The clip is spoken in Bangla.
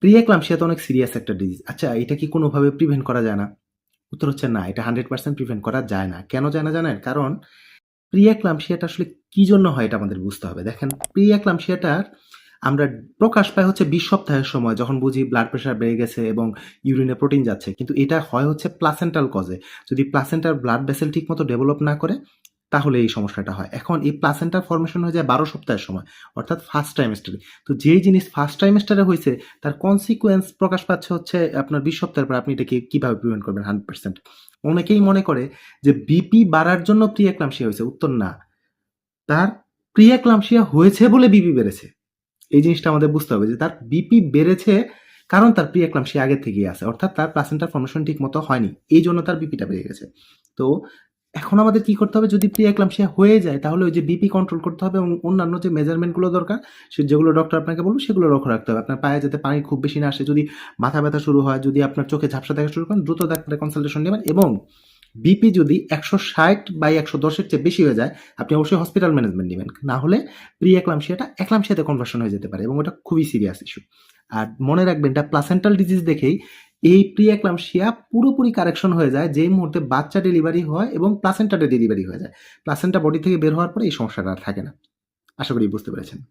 প্রি-এক্লাম্পসিয়া তো অনেক সিরিয়াস একটা ডিজিজ। আচ্ছা, এটা কি কোনোভাবে প্রিভেন্ট করা যায় না? উত্তর হচ্ছে না, এটা 100% প্রিভেন্ট করা যায় না। কেন যায় না জানেন? কারণ প্রি-এক্লাম্পসিয়াটা আসলে কি জন্য হয় এটা আমাদের বুঝতে হবে। দেখেন, প্রি-এক্লাম্পসিয়াটার আমরা প্রকাশ পায় হচ্ছে 20 সপ্তাহের সময়, যখন বুঝি ব্লাড প্রেশার বেড়ে গেছে এবং ইউরিনে প্রোটিন যাচ্ছে। কিন্তু এটা হয় হচ্ছে প্লাসেন্টাল কজে। যদি প্লাসেন্টার ব্লাড ভেসেল ঠিকমতো ডেভেলপ না করে, তাহলে এই সমস্যাটা হয়। এখন এই প্লাসেন্টা ফর্মেশন হয়ে যায় 12 সপ্তাহের সময়, অর্থাৎ ফার্স্ট ট্রাইমেস্টারে। তো যেই জিনিস ফার্স্ট ট্রাইমেস্টারে হয়েছে, তার কনসিকুয়েন্স প্রকাশ পাচ্ছে হচ্ছে আপনার 20 সপ্তাহের পর। আপনি এটাকে কিভাবে প্রিভেন্ট করবেন 100%? অনেকেই মনে করে যে বিপি বাড়ার জন্য প্রি-এক্লাম্পসিয়া হয়েছে। উত্তর না, তার প্রি-এক্লাম্পসিয়া হয়েছে বলে বিপি বেড়েছে। এই জিনিসটা আমাদের বুঝতে হবে যে তার বিপি বেড়েছে কারণ তার প্রি-এক্লাম্পসিয়া আগে থেকেই আছে, অর্থাৎ তার প্লাসেন্টা ফর্মেশন ঠিক মতো হয়নি, এই জন্য তার বিপিটা বেড়ে গেছে। তো এখন আমাদের কি করতে হবে? যদি প্রি-এক্লাম্পসিয়া হয়ে যায়, তাহলে ওই যে বিপি কন্ট্রোল করতে হবে এবং অন্যান্য যে মেজারমেন্টগুলো দরকার, যেগুলো ডক্টর আপনাকে বলবে, সেগুলো লক্ষ্য রাখতে হবে। আপনার পায়ে যাতে পানি খুব বেশি না আসে, যদি মাথা ব্যথা শুরু হয়, যদি আপনার চোখে ঝাপসা দেখা শুরু করেন, দ্রুত ডাক্তারের কনসালটেশন নেবেন। এবং বিপি যদি 160/110-এর চেয়ে বেশি হয়ে যায়, আপনি অবশ্যই হসপিটাল ম্যানেজমেন্ট নেবেন। না হলে প্রি-এক্লাম্পসিয়াটা এক্লাম্পসিয়াতে কনভার্সন হয়ে যেতে পারে এবং ওটা খুবই সিরিয়াস ইস্যু। আর মনে রাখবেন, এটা প্লাসেন্টাল ডিজিজ দেখেই এই প্রি-এক্লাম্পসিয়া পুরোপুরি কারেকশন হয়ে যায় যেই মুহূর্তে বাচ্চা ডেলিভারি হয় এবং প্লাসেন্টাতে ডেলিভারি হয়ে যায়। প্লাসেন্টা বডি থেকে বের হওয়ার পরে এই সমস্যাটা আর থাকে না। আশা করি বুঝতে পেরেছেন।